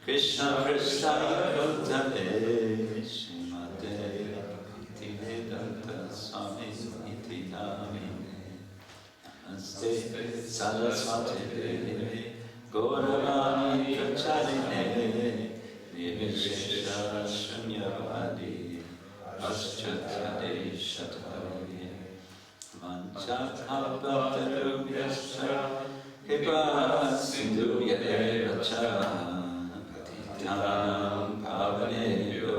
Krishna Prasthaya Bhutale Srimate Bhaktivedanta Swami Iti Namine Namaste Saraswati Devi Gauravani Pracharine Nirvishesha Shunyavadi Paschatade Shatari Vanchakalpatarubhyascha Kripa Sindhu Yadevacha Patitanam Pavanebhyo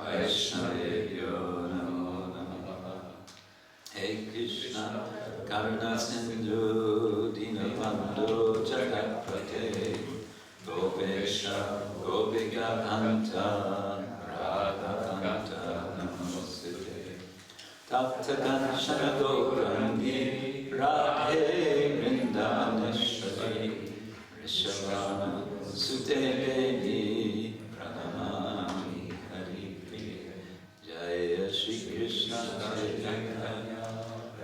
Vaishnavebhyo Namo Namaha. Hey Krishna Karuna Sindhu Dinabandhu Jagapate Gopesha Gopika Kanta Radha Kanta Namosite Tapta Kanchana Gaurangi Radhe Vrindavaneshwari Rishabhana Sute Devi Pranamami Hari Priya Jaya Shri Krishna Chaitanya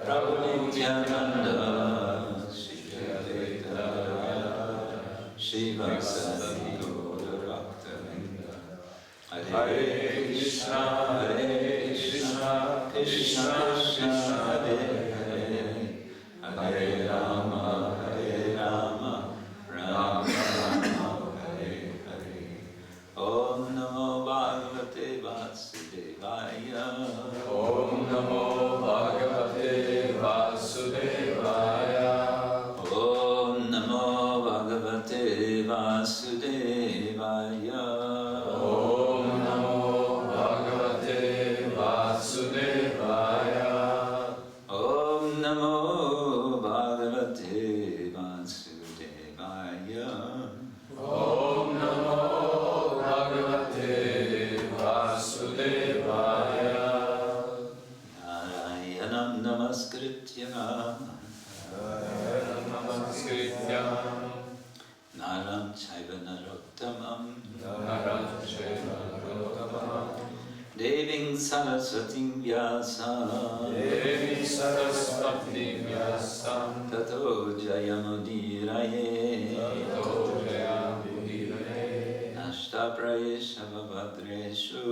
Prabhu Nityananda Shri Advaita Shri Vasadi Gaura Bhaktavinda Hare Krishna Krishna Krishna Hare Hare Hare Rama Hare Rama Rama Rama Hare Hare. Om Namo Bhagavate Vasudevaya. Om Namo Bhagavate Vasudevaya. Om Namo Bhagavate Vasudevaya. Om Namo Bhagavate Vasudevaya. Om Namo Bhagavate Vasudevaya. Om Namo Bhagavate Vasudevaya. Narayanam Namaskritya Namaskritya Naram Chaiva Narottamam Naram Chaiva Deving Saraswatim Vyasa Devi Saraswati Vyasam Tato Jayamudiraye Tato Jayamudiraye Ashtaprayesha Vabhadreshu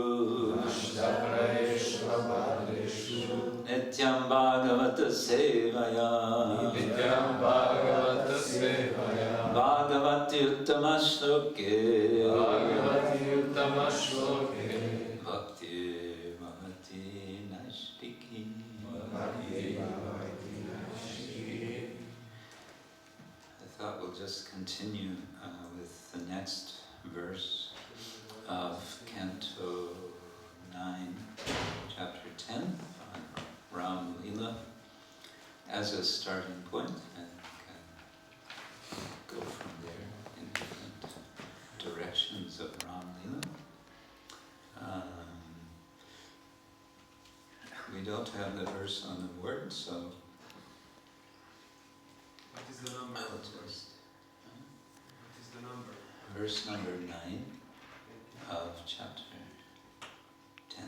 Ashtaprayesha Vabhadreshu Nityam Bhagavata Sevaya Nityam Bhagavata Sevaya Bhagavati Uttama Shloke Bhagavati Uttama Shloke Bhakti Bhavati Nashtiki. Bhakti Bhavati Nashtiki. I thought we'll just continue with the next verse of Canto 9, Chapter 10, on Ram Lila, as a starting point, and go from there in different directions of Ram Lila. We don't have the verse on the board, so What is the number? I'll What just... is the number? Verse number 9 of chapter 10,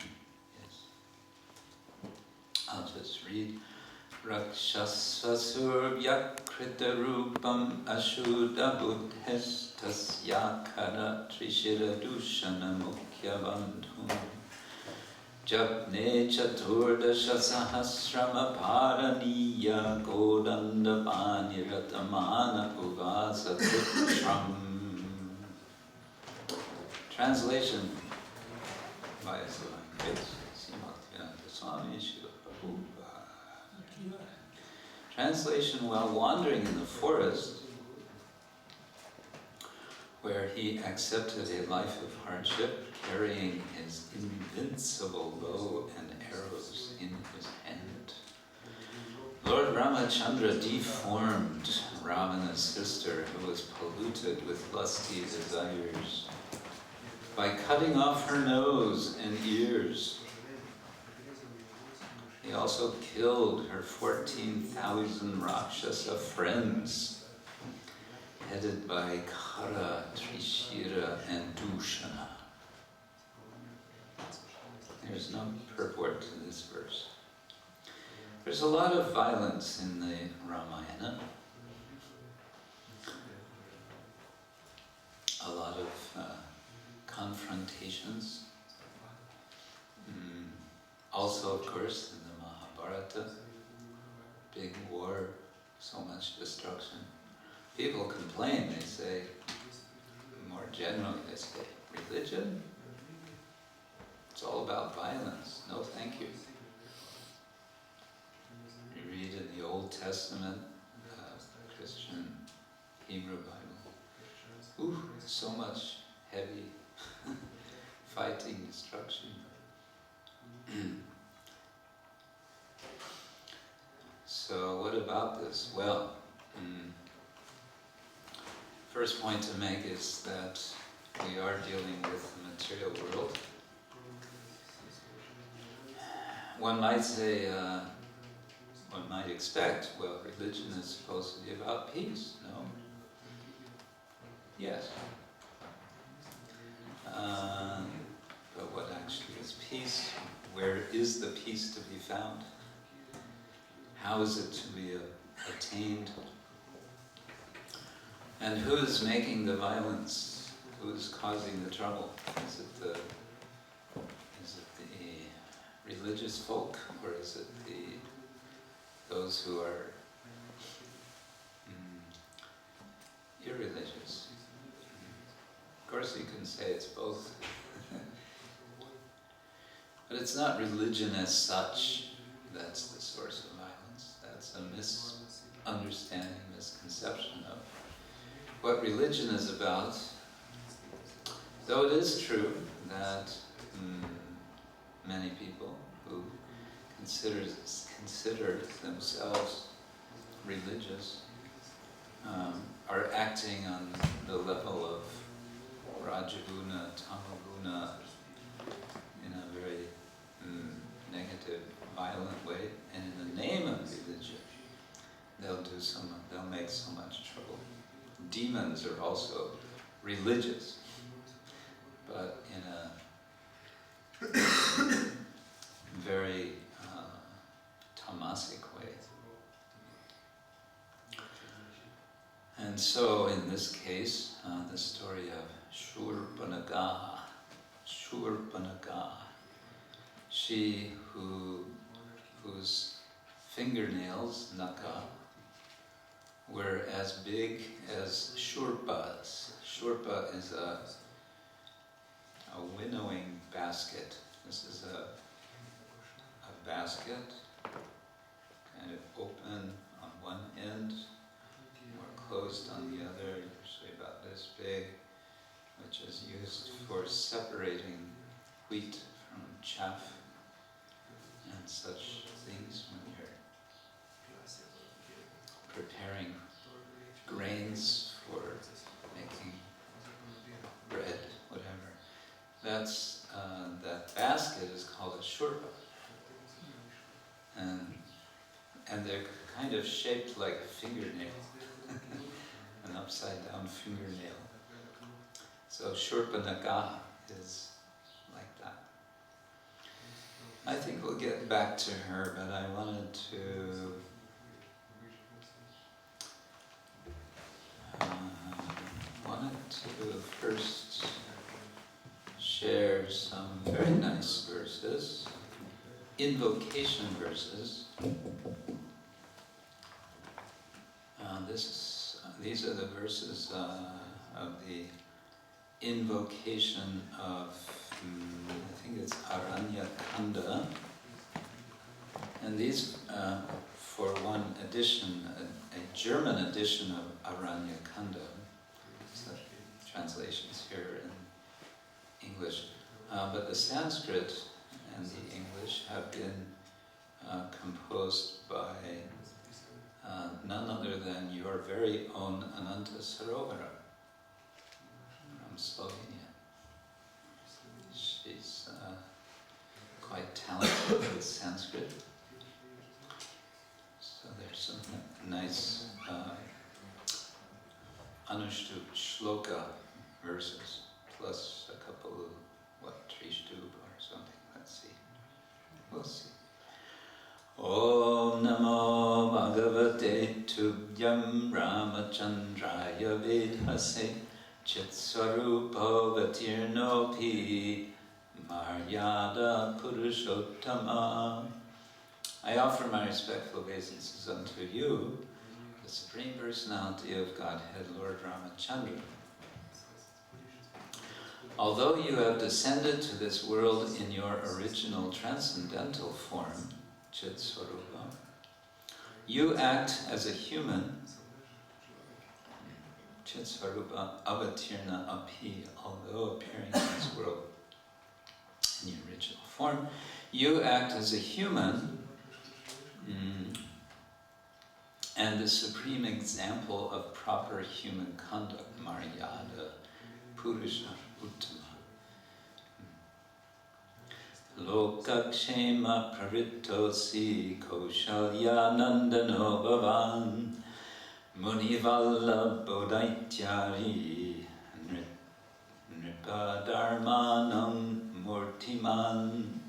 yes. I'll just read. Rakshasasur vyakrita rupam ashuddha buddhes tasyakara trishira dushana mukhya bandhum Japne chaturdasha sahasrama paraniya godanda paniratamana uvasa putram. Translation by Swami Translation: while wandering in the forest, where he accepted a life of hardship, carrying his invincible bow and arrows in his hand, Lord Ramachandra deformed Ravana's sister, who was polluted with lusty desires, by cutting off her nose and ears. He also killed her 14,000 Rakshasa friends, headed by Khara, Trishira, and Dushana. There's no purport to this verse. There's a lot of violence in the Ramayana. A lot of confrontations. Also, of course, in the Mahabharata, big war, so much destruction. People complain, they say, more generally, they say, religion? It's all about violence. No, thank you. You read in the Old Testament, Christian Hebrew Bible. Ooh, so much heavy fighting, destruction. So what about this? Well, first point to make is that we are dealing with the material world. One might say, one might expect, well, religion is supposed to be about peace, no? Yes. But what actually is peace? Where is the peace to be found? How is it to be attained? And who is making the violence? Who is causing the trouble? Is it the religious folk, or is it those who are irreligious? Of course, you can say it's both. But it's not religion as such that's the source of violence. That's a misunderstanding, misconception of what religion is about. Though it is true that many people who consider themselves religious are acting on the level of Rajaguna, Tamaguna, in a very negative, violent way, and in the name of religion, they'll make so much trouble. Demons are also religious, but in a very tamasic way. And so in this case, the story of Shurpanaka, she whose fingernails, naka, were as big as Shurpa's. Shurpa is a winnowing basket. This is a basket, kind of open on one end, more closed on the other, usually about this big, which is used for separating wheat from chaff and such things when you're preparing grains for making bread, whatever. That basket is called a shurpa. And they're kind of shaped like a fingernail, an upside down fingernail. So Shurpanaka is like that. I think we'll get back to her, but I wanted to first share some very nice verses, invocation verses. These are the verses of the invocation of, I think it's Aranya Kanda. And these, for one edition, a German edition of Aranya Kanda. So translations here in English. But the Sanskrit and the English have been composed by none other than your very own Ananta Sarovara from Slovenia. She's quite talented with Sanskrit. So there's some nice Anushtup Shloka verses, plus a couple of, Trishtub or something, let's see. We'll see. Om Namo Bhagavate Tubhyam Ramachandraya Vedhase Chitsvarupo Vatirnopi Maryada Purushottama. I offer my respectful obeisances unto you, the Supreme Personality of Godhead, Lord Ramachandra. Although you have descended to this world in your original transcendental form, Chitsvarupa, you act as a human, Chitsvarupa Avatirna Api, although appearing in this world in your original form, you act as a human, and the supreme example of proper human conduct, Maryada, Purusha, Uttama. Lokakshema Prarittosi Kaushalya Nandano Bhavan Munivalla Bodhaityari Nripa Dharmanam Murtiman.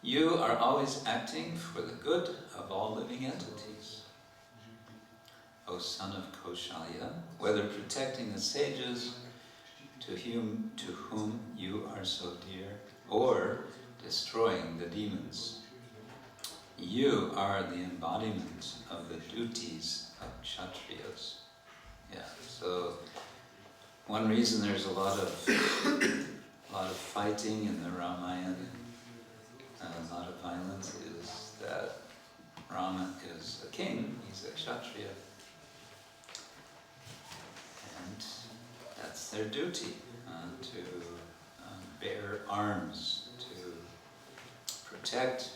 You are always acting for the good of all living entities. O son of Kaushalya, whether protecting the sages to whom you are so dear, or destroying the demons, you are the embodiment of the duties of Kshatriyas. Yeah, so one reason there's a lot of fighting in the Ramayana, a lot of violence, is that Rama is a king, he's a Kshatriya. And that's their duty, to bear arms, to protect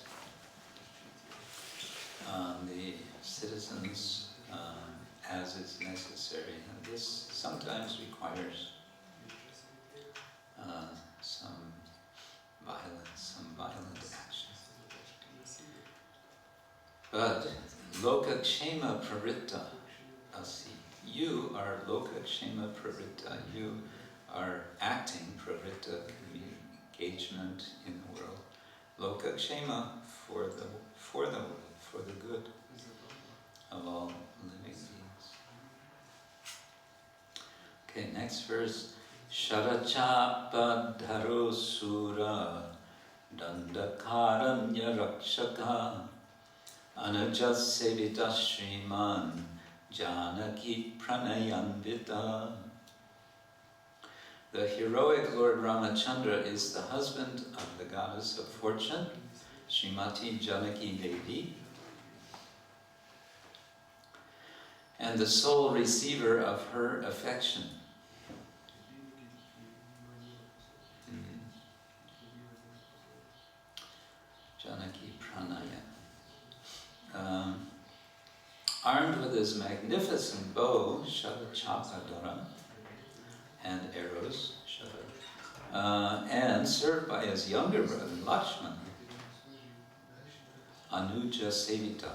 the citizens as is necessary. And this sometimes requires some violent action. But Lokakshema Praritta Asi. You are Lokakshema Praritta. You are acting, Praritta engagement in the world. Loka kshema, for the world, for the good of all living beings. Okay, next verse. Sharachapa dharo sura dandakaranya rakshaka anajas sevita shriman janaki pranayanvita. The heroic Lord Ramachandra is the husband of the goddess of fortune, Srimati Janaki Devi, and the sole receiver of her affection. Janaki Pranaya. Armed with his magnificent bow, Shalachapadara, and arrows, and served by his younger brother, Lakshman, Anuja Sevita.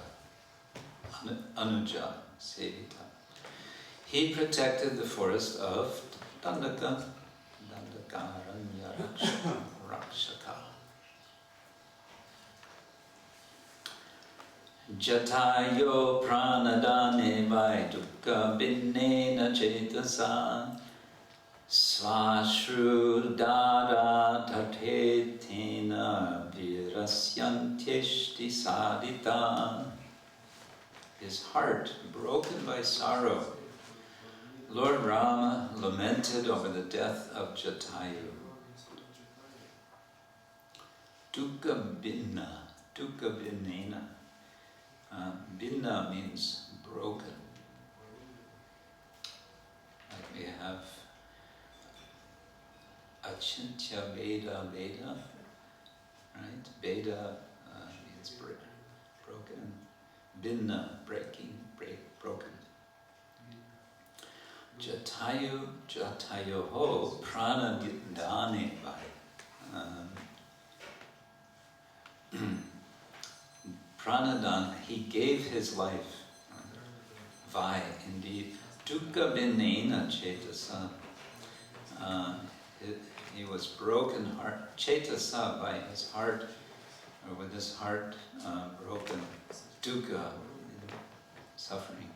He protected the forest of Dandakaranya Rakshaka. Jatayo pranadane vaidukka binnena cetasa Svashrudara tatetena virasyantyeshti sadita. His heart broken by sorrow, Lord Rama lamented over the death of Jatayu. Dukkha binnena. Binna means broken. Like we have Achintya Veda, right? Veda means broken. Binna, broken. Jatayoho, prana dane vai. Pranadan, he gave his life. Vai, indeed. Dukkha binena cetasa. He was broken heart, cetasa, by his heart, or with his heart broken. Dukkha, suffering.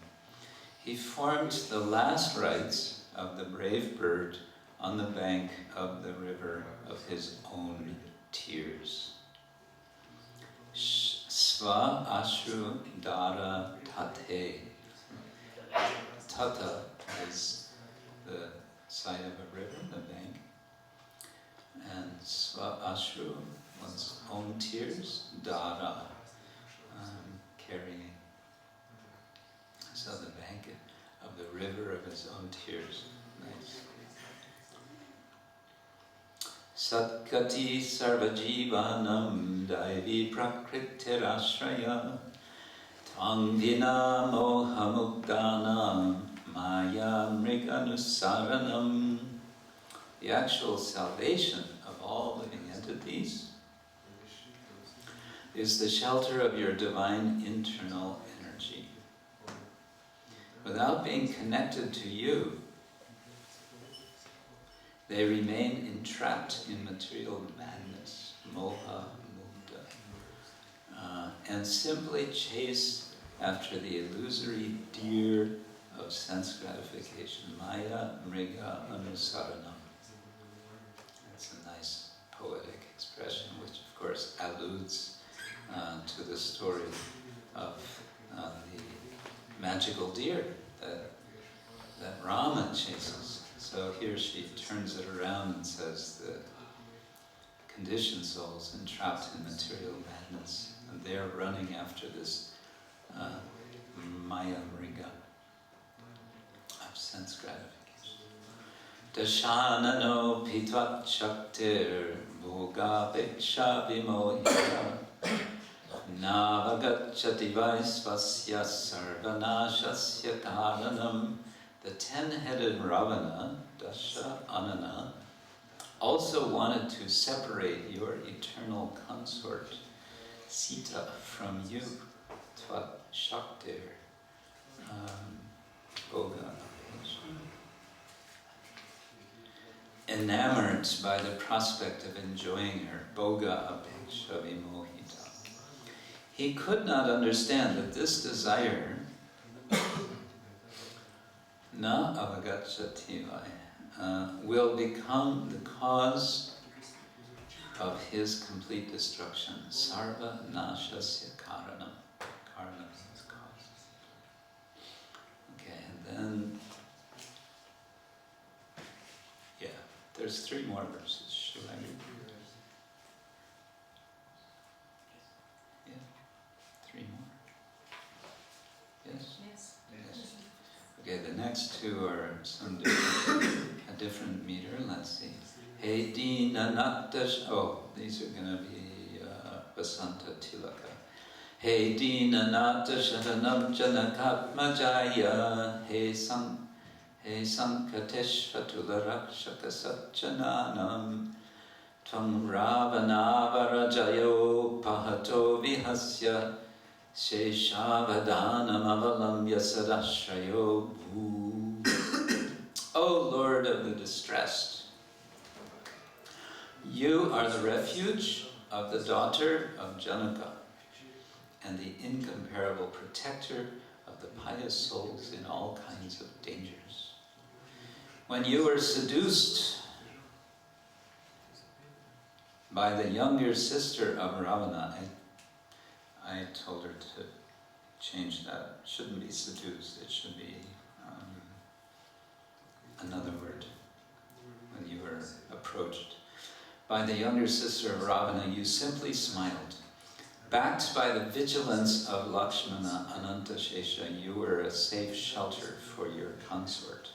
He formed the last rites of the brave bird on the bank of the river of his own tears. Sva ashru dara tate. Tata is the side of a river, the bank. And sva ashru, one's own tears, dara, carrying. So the bank of the river of his own tears. Nice. Satkati sarvajivanam daivi prakritirashraya tvangvina mohamukdanam maya mriganusaranam. The actual salvation of all living entities is the shelter of your divine internal energy. Without being connected to you, they remain entrapped in material madness, moha, mukta, and simply chase after the illusory deer of sense gratification, maya, mriga, anusaranam. That's a nice poetic expression, which of course alludes to the story of the magical deer that Rama chases. So here she turns it around and says the conditioned souls entrapped in material madness, and they're running after this maya mriga of sense gratification. Dashanano pitvat shaktir bhoga peksha vimohita navagacchati vaisvasya sarvanashasya karanam. The 10-headed Ravana, Dasha Anana, also wanted to separate your eternal consort, Sita, from you, Tvat Shaktir, Bhoga. enamored by the prospect of enjoying her, boga apeksha vimohita. He could not understand that this desire na avagacchati will become the cause of his complete destruction. Sarva nashasya karanam. Karanam is cause. Okay, and then, yeah, there's 3 more verses. Should I read? Yeah, 3 more. Yes? Yes. Yes. Okay, the next 2 are some a different meter. Let's see. Hey Dina Natash. Oh, these are going to be Vasanta Tilaka. Hey Dina Natasharanam Janakatmajaya. Hey Sankateshvatula Rakshaka Satchananam. Tvam Ravanavarajayo Pahato Vihasya. Sheshavadhanam Avalambya Sadashrayo Bhu. O Lord of the distressed, you are the refuge of the daughter of Janaka and the incomparable protector of the pious souls in all kinds of dangers. When you were seduced by the younger sister of Ravana, I told her to change that. It shouldn't be seduced, it should be another word. When you were approached by the younger sister of Ravana, you simply smiled. Backed by the vigilance of Lakshmana Anantashesha, you were a safe shelter for your consort,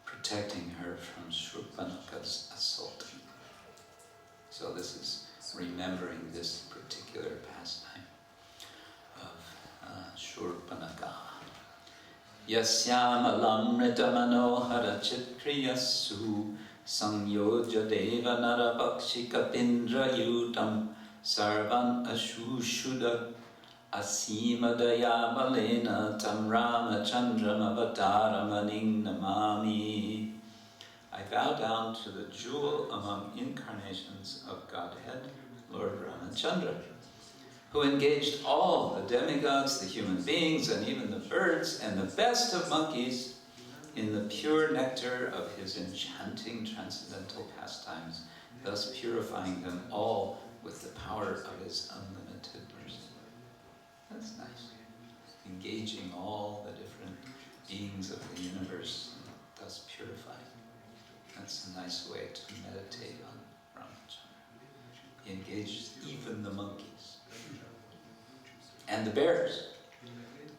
protecting her from Shurpanaka's assault. So this is remembering this particular pastime of Shurpanaka. Yasyamalam ritamanohara chitriyasu Sangyoja deva narapakshika pindra yutam Sarvan ashushuda asima dayamalena Tam ramachandram avataramanning namami. I bow down to the jewel among incarnations of Godhead, Lord Ramachandra, who engaged all the demigods, the human beings, and even the birds, and the best of monkeys in the pure nectar of his enchanting transcendental pastimes, thus purifying them all with the power of his unlimited mercy. That's nice. Engaging all the different beings of the universe, and thus purifying. That's a nice way to meditate on Ramachandra. He engaged even the monkeys. And the bears.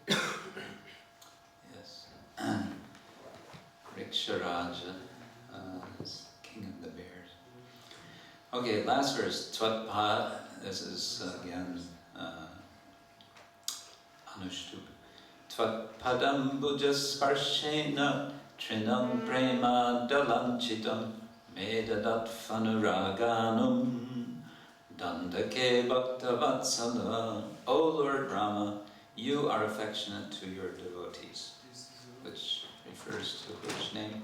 Yes. Riksharaja is king of the bears. Okay, last verse. Tvatpa. This is again Anushtup. Tvatpadambuja sparshena trinam prema dalanchitam medadat fanuraganum dandake bhaktavatsala. O Lord Rama, you are affectionate to your devotees, which refers to which name?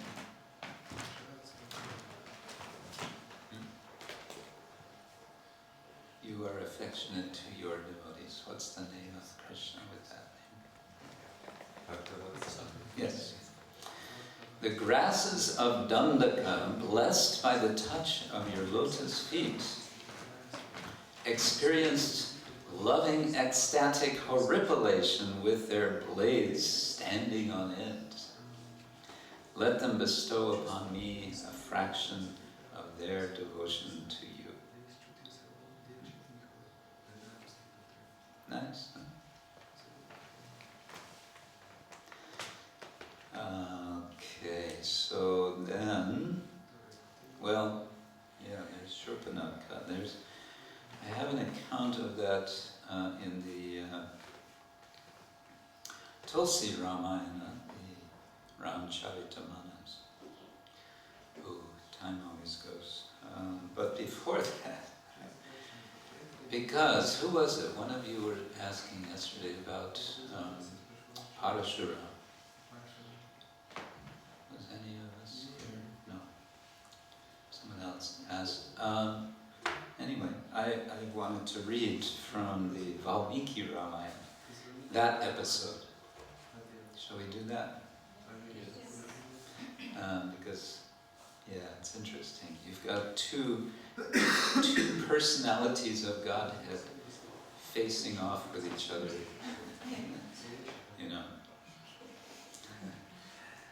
You are affectionate to your devotees. What's the name of Krishna with that name? Yes. The grasses of Dandaka, blessed by the touch of your lotus feet, experienced loving ecstatic horripilation with their blades standing on end. Let them bestow upon me a fraction of their devotion to you. Nice, huh? Okay, so then, well, yeah, there's Shurpanaka. I have an account of that in the Tulsi Ramayana, the Ramcharitamanas. Oh, time always goes. But before that, because, who was it? One of you were asking yesterday about Parashura. Anyway, I wanted to read from the Valmiki Ramayana, that episode. Shall we do that? Because, yeah, it's interesting. You've got two personalities of Godhead facing off with each other. You know,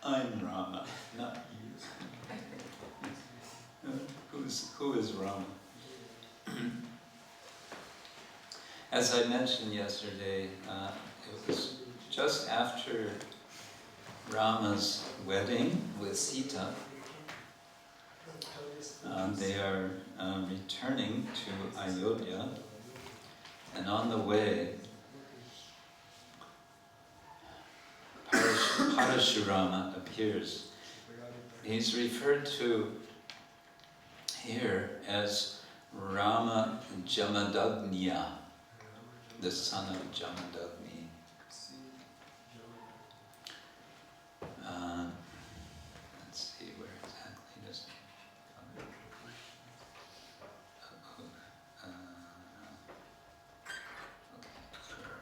I'm Rama, not you. Who is Rama? As I mentioned yesterday, it was just after Rama's wedding with Sita. They are returning to Ayodhya, and on the way, Parashurama appears. He's referred to here as Rama Jamadagnya, the son of Jamadagni. Let's see, where exactly does he come? Okay, sure.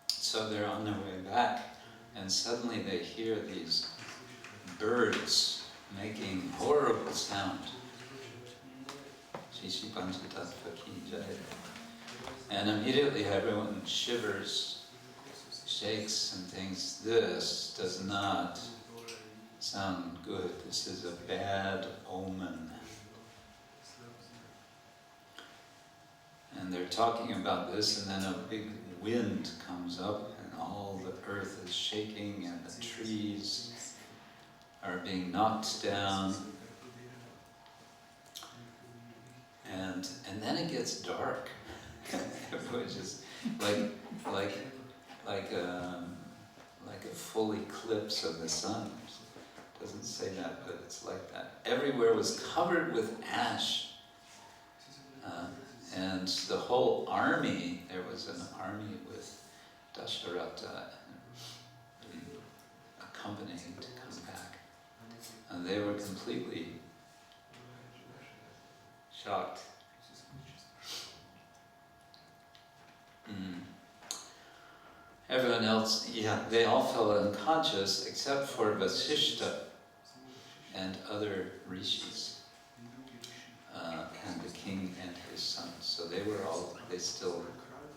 So they're on their way back, and suddenly they hear these birds making horrible sound. And immediately everyone shivers, shakes, and thinks, this does not sound good. This is a bad omen. And they're talking about this, and then a big wind comes up, and all the earth is shaking, and the trees are being knocked down. And then it gets dark, which is like a full eclipse of the sun. It doesn't say that, but it's like that. Everywhere was covered with ash. And the whole army, there was an army with Dasharatha accompanying to come back. And they were completely shocked. Everyone else, they all fell unconscious except for Vasishta and other rishis. And the king and his sons. So they still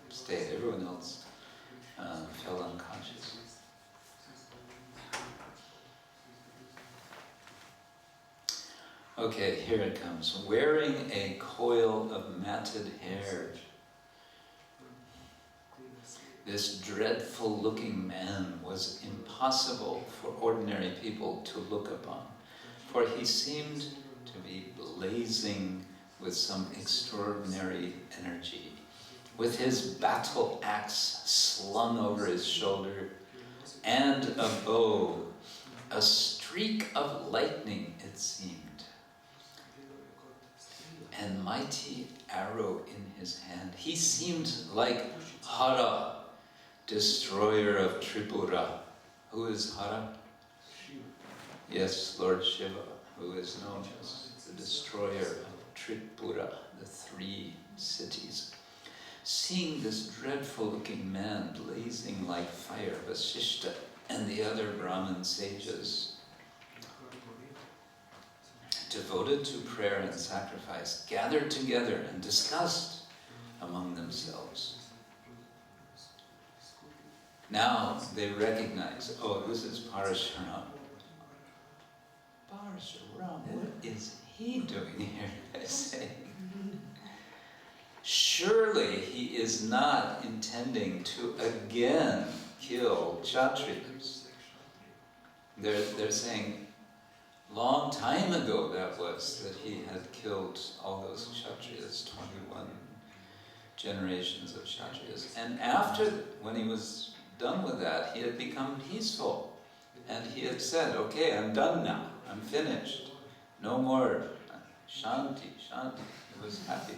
stayed. Everyone else fell unconscious. Okay, here it comes. Wearing a coil of matted hair, this dreadful looking man was impossible for ordinary people to look upon, for he seemed to be blazing with some extraordinary energy, with his battle axe slung over his shoulder, and a bow, a streak of lightning it seemed, and mighty arrow in his hand. He seemed like Hara, destroyer of Tripura. Who is Hara? Yes, Lord Shiva, who is known as the destroyer of Tripura, the 3 cities. Seeing this dreadful looking man blazing like fire, Vasishta and the other Brahmin sages, devoted to prayer and sacrifice, gathered together and discussed among themselves. Now they recognize, oh, this is Parashuram. Parashuram, what is he doing here? I say. Surely he is not intending to again kill Kshatriyas. They're saying, long time ago that he had killed all those Kshatriyas, 21 generations of Kshatriyas. And after, when he was done with that, he had become peaceful. And he had said, okay, I'm done now, I'm finished. No more shanti, shanti. He was happy.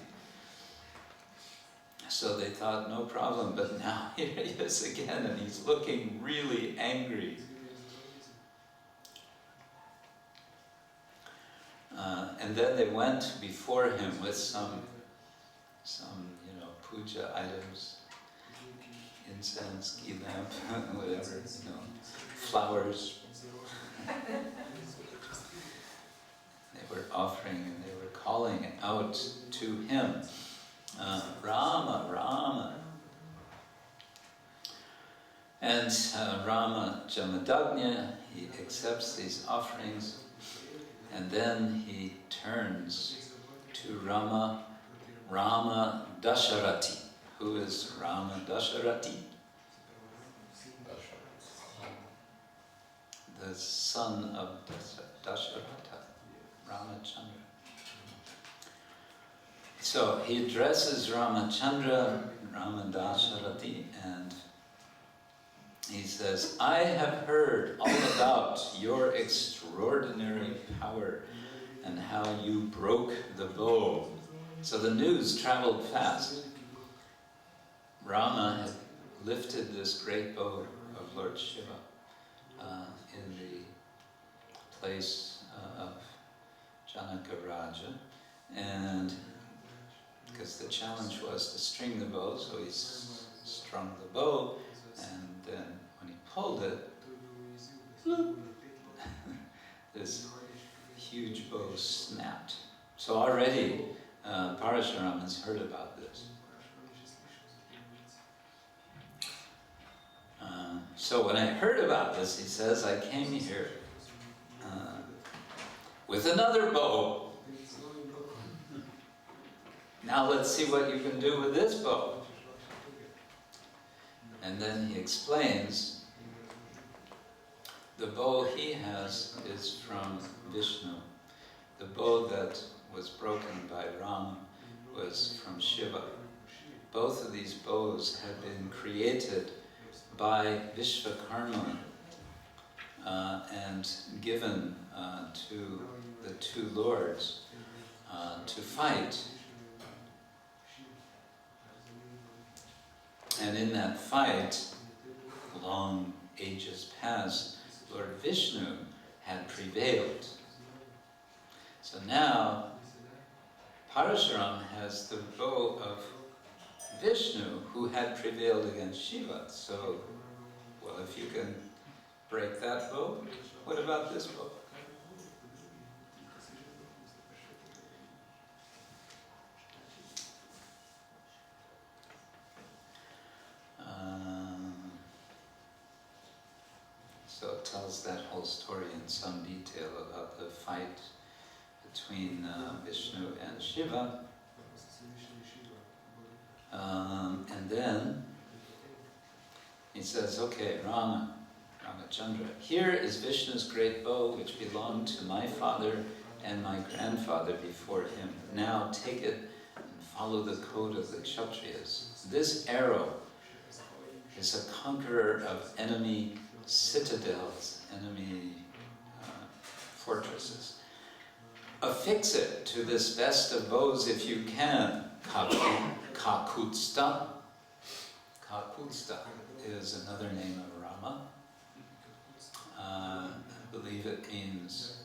So they thought, no problem, but now here he is again, and he's looking really angry. And then they went before him with some puja items, incense, ghee lamp, whatever, flowers. They were offering and they were calling out to him, Rama, Rama. And Rama Jamadagnya, he accepts these offerings, and then he turns to Rama Dasharati. Who is Rama Dasharati? The son of Dasharata, Ramachandra. So he addresses Ramachandra, Rama Dasharati, and he says, I have heard all about your extraordinary power and how you broke the bow. So the news traveled fast. Rama had lifted this great bow of Lord Shiva in the place of Janaka Raja, and because the challenge was to string the bow, so he strung the bow, and then when he pulled it, this huge bow snapped. So already Parashuram has heard about this. So when I heard about this, he says, I came here with another bow. Now let's see what you can do with this bow. And then he explains, the bow he has is from Vishnu. The bow that was broken by Rama was from Shiva. Both of these bows had been created by Vishvakarma and given to the two lords to fight. And in that fight, long ages past, Lord Vishnu had prevailed. So now, Parashuram has the bow of Vishnu, who had prevailed against Shiva. So, well, if you can break that bow, what about this bow? So it tells that whole story in some detail about the fight between Vishnu and Shiva. And then he says, okay, Ramachandra, here is Vishnu's great bow which belonged to my father and my grandfather before him. Now take it and follow the code of the Kshatriyas. This arrow is a conqueror of enemy citadels, enemy fortresses. Affix it to this best of bows if you can. Kakutsta. Kakutsta is another name of Rama. I believe it means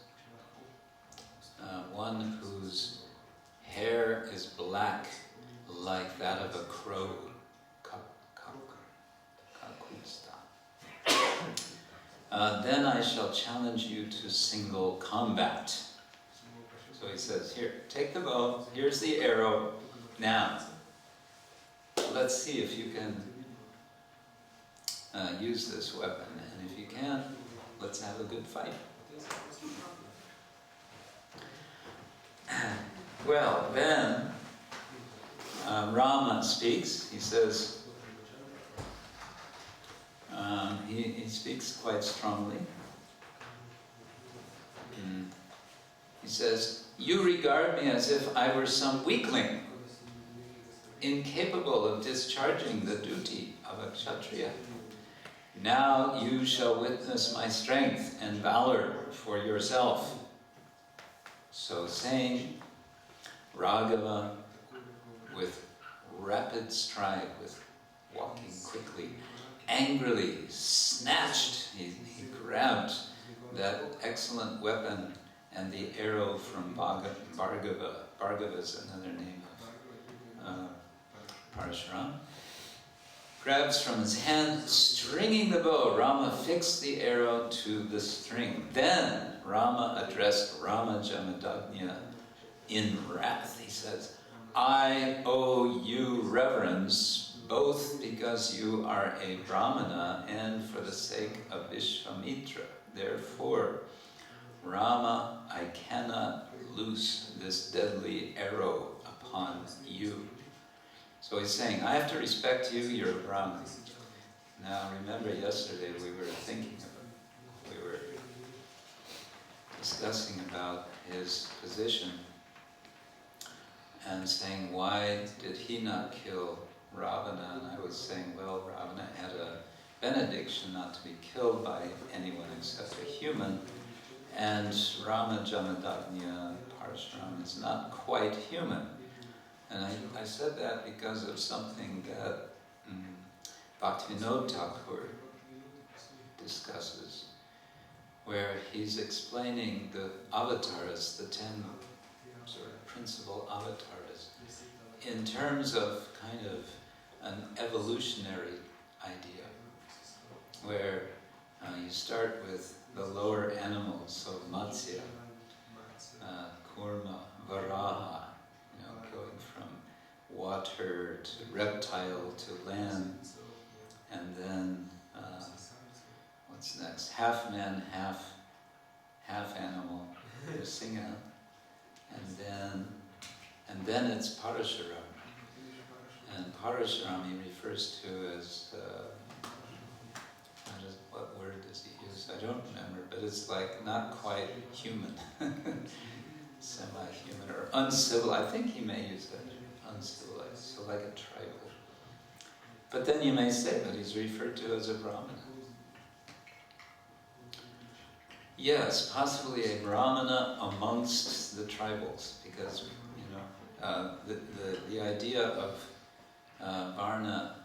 one whose hair is black like that of a crow. Kakutsta. Then I shall challenge you to single combat. So he says, here, take the bow, here's the arrow. Now, let's see if you can use this weapon. And if you can, let's have a good fight. Well, then Rama speaks. He says, he speaks quite strongly. He says, you regard me as if I were some weakling, incapable of discharging the duty of a Kshatriya. Now you shall witness my strength and valor for yourself. So saying Raghava with rapid stride, with walking quickly, angrily snatched, he grabbed that excellent weapon and the arrow from Bhargava. Bhargava is another name of Parashuram. Grabs from his hand, stringing the bow. Rama fixed the arrow to the string. Then Rama addressed Rama Jamadagnya in wrath. He says, I owe you reverence, both because you are a Brahmana and for the sake of Vishwamitra. Therefore, Rama, I cannot loose this deadly arrow upon you. So he's saying, I have to respect you, you're a Brahman. Now remember yesterday we were discussing about his position and saying, why did he not kill Ravana? And I was saying, well, Ravana had a benediction not to be killed by anyone except a human, and Rama Jamadagnya Parashuram is not quite human. And I said that because of something that Bhaktivinoda Thakur discusses, where he's explaining the avatars, the 10 sort of principal avatars, in terms of kind of an evolutionary idea, where you start with the lower animals, so Matsya, Kurma, Varaha, going from water to reptile to land, and then what's next? Half man, half animal, Singha, and then it's Parashuram. And Parashuram he refers to as what word does he use? I don't remember, but it's like not quite human, semi-human or uncivilized. I think he may use that, uncivilized, so like a tribal. But then you may say that he's referred to as a Brahmana. Yes, possibly a Brahmana amongst the tribals, because the idea of Varna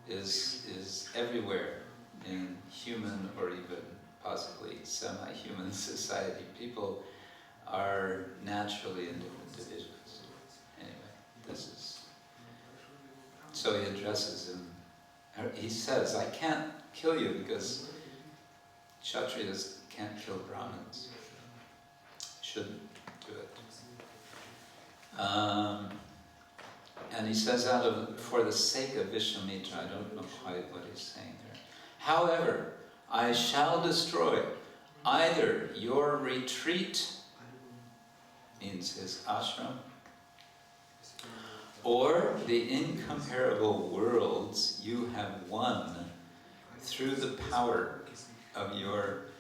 is everywhere in human or even possibly semi-human society. People are naturally in different divisions. Anyway, so he addresses him. He says, I can't kill you because Kshatriyas can't kill Brahmins. Shouldn't do it. And he says, for the sake of Vishwamitra, I don't know quite what he's saying there. However, I shall destroy either your retreat, means his ashram, or the incomparable worlds you have won through the power of your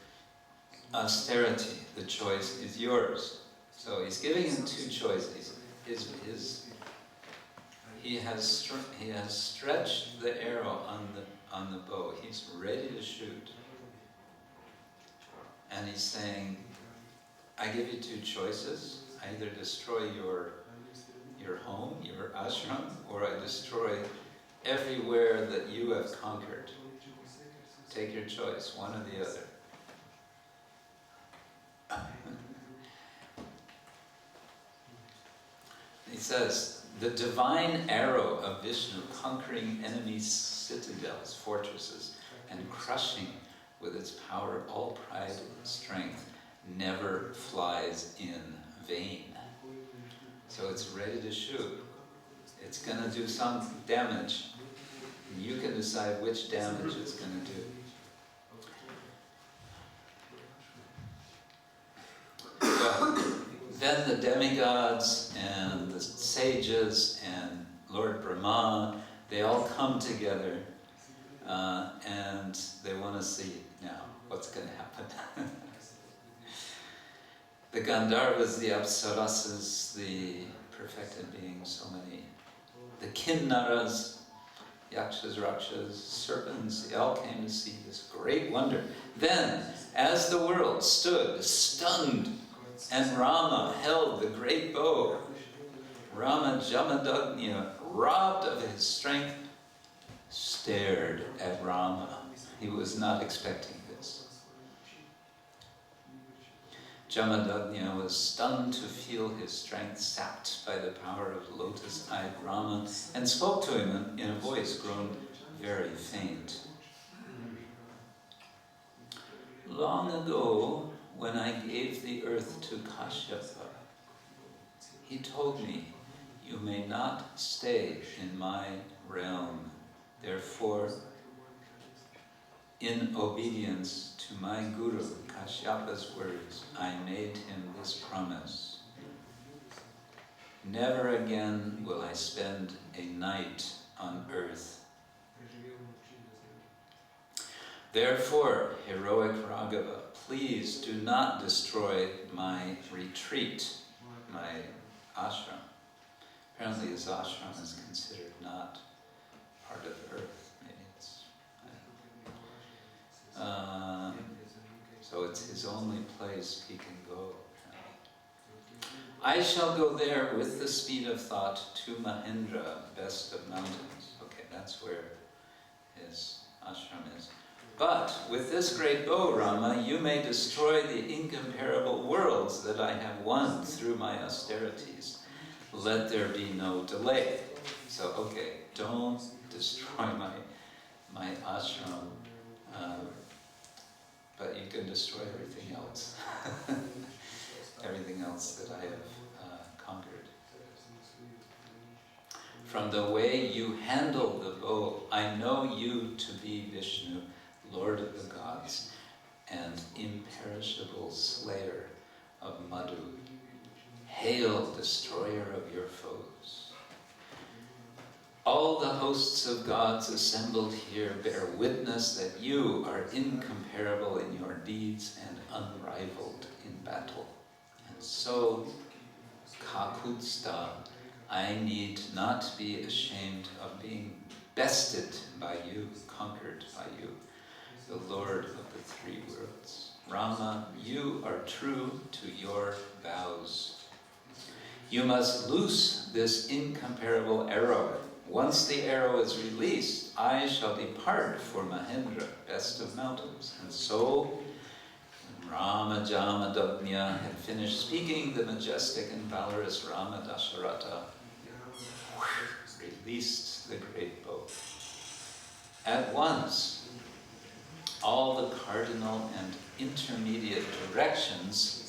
austerity. The choice is yours. So he's giving him two choices. He has stretched the arrow on the bow. He's ready to shoot. And he's saying, I give you two choices. I either destroy your home, your ashram, or I destroy everywhere that you have conquered. Take your choice, one or the other. He says, the divine arrow of Vishnu conquering enemy citadels, fortresses, and crushing with its power all pride and strength never flies in vain. So it's ready to shoot. It's going to do some damage. And you can decide which damage it's going to do. Well, then the demigods and the sages and Lord Brahma, they all come together and they want to see now what's going to happen. The Gandharvas, the Apsarasas, the perfected beings, so many, the Kinnaras, Yakshas, Rakshas, serpents, they all came to see this great wonder. Then, as the world stood stunned and Rama held the great bow. Rama Jamadagnya, robbed of his strength, stared at Rama. He was not expecting this. Jamadagnya was stunned to feel his strength sapped by the power of lotus-eyed Rama and spoke to him in a voice grown very faint. Long ago, when I gave the earth to Kshetra, he told me, "You may not stay in my realm. Therefore, in obedience to my Guru, Kashyapa's words, I made him this promise. Never again will I spend a night on earth. Therefore, heroic Raghava, please do not destroy my retreat, my ashram." Apparently his ashram is considered not part of earth. Maybe it's... so it's his only place he can go. "I shall go there with the speed of thought to Mahendra, best of mountains." Okay, that's where his ashram is. "But with this great bow, Rama, you may destroy the incomparable worlds that I have won through my austerities. Let there be no delay." So, okay, don't destroy my ashram, but you can destroy everything else. Everything else that I have conquered. "From the way you handle the bow, I know you to be Vishnu, Lord of the gods, and imperishable slayer of Madhu. Hail, destroyer of your foes. All the hosts of gods assembled here bear witness that you are incomparable in your deeds and unrivaled in battle. And so, Kakutsta, I need not be ashamed of being bested by you, conquered by you, the Lord of the three worlds. Rama, you are true to your vows. You must loose this incomparable arrow. Once the arrow is released, I shall depart for Mahendra, best of mountains." And so, when Rama Jamadagnya had finished speaking, the majestic and valorous Rama Dasharatha released the great bow. At once, all the cardinal and intermediate directions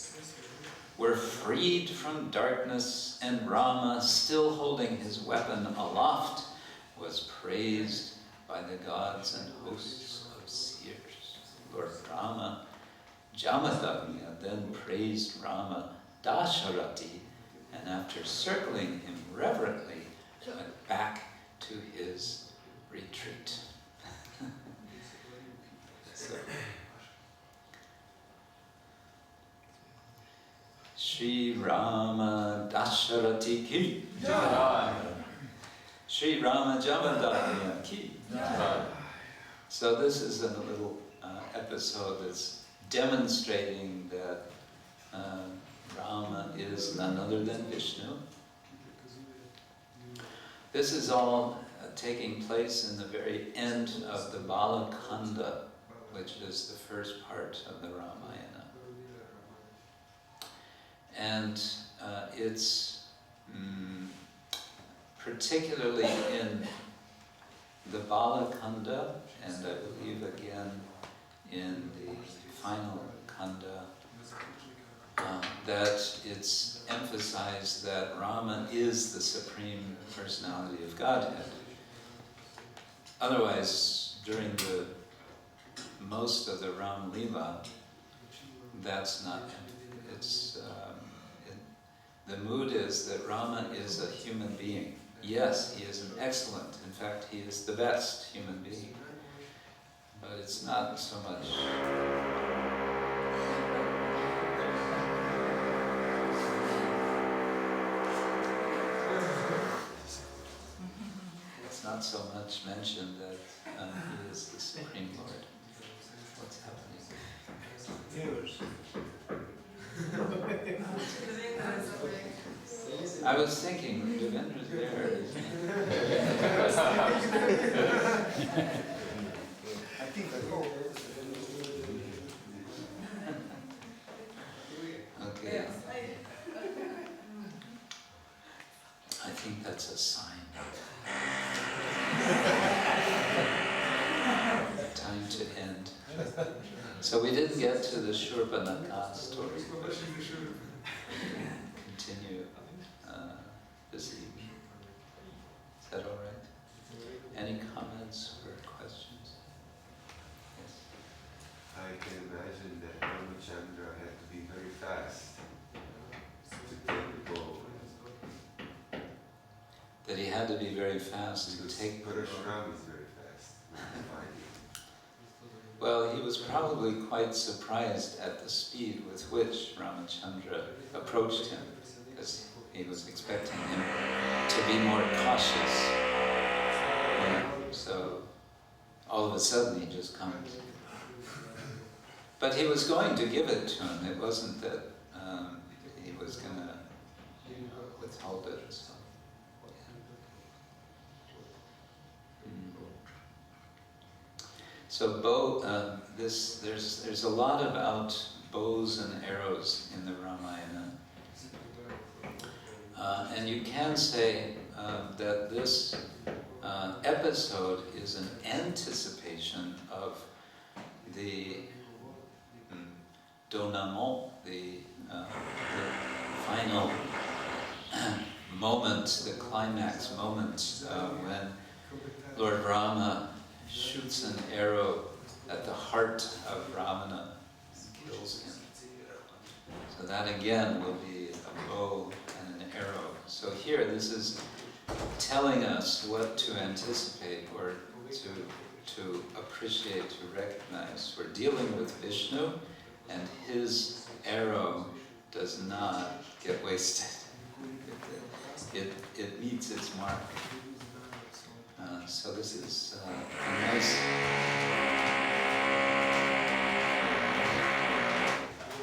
were freed from darkness, and Rama, still holding his weapon aloft, was praised by the gods and hosts of seers. Lord Rama, Jamadagnya, then praised Rama Dasharati, and after circling him reverently, went back to his retreat. So, Shri Rama Dasharati ki Jai. Shri Rama Jamadagnya ki Jai. So this is a little episode that's demonstrating that Rama is none other than Vishnu. This is all taking place in the very end of the Balakanda, which is the first part of the Ramayana. And it's particularly in the Balakanda, and I believe again in the final Kanda, that it's emphasized that Rama is the Supreme Personality of Godhead. Otherwise, during the most of the Ram Lila, that's not, it's, the mood is that Rama is a human being. Yes, he is an excellent, in fact, he is the best human being. But it's not so much... It's not so much mentioned that he is the Supreme Lord. What's happening? I was thinking, Devendra's there. I think I go. Okay. I think that's a sign. Time to end. So we didn't get to the Shurpanakha story. Continue this evening. Is that all right? Any comments or questions? Yes. I can imagine that Ramachandra had to be very fast to take the bow. That he had to be very fast to take. Parashurama is very fast. Well, he was probably quite surprised at the speed with which Ramachandra approached him, because he was expecting him to be more cautious. So all of a sudden he just comes. But he was going to give it to him. It wasn't that he was going to withhold it. So. So there's a lot about bows and arrows in the Ramayana, and you can say that this episode is an anticipation of the denouement, the final moment, the climax moment when Lord Rama shoots an arrow at the heart of Ravana and kills him. So that again will be a bow and an arrow. So here this is telling us what to anticipate or to appreciate, to recognize. We're dealing with Vishnu, and his arrow does not get wasted. It meets its mark. So this is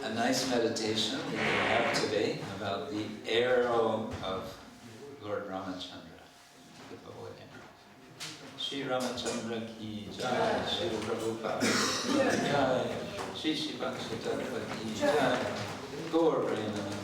a nice meditation that we have today about the arrow of Lord Ramachandra, the bow and arrow. Shri Ramachandra ki jai, Shri Prabhupada ki jai, Shri Shivakshatatra ki jai, Gaur Premanande.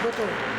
Готово.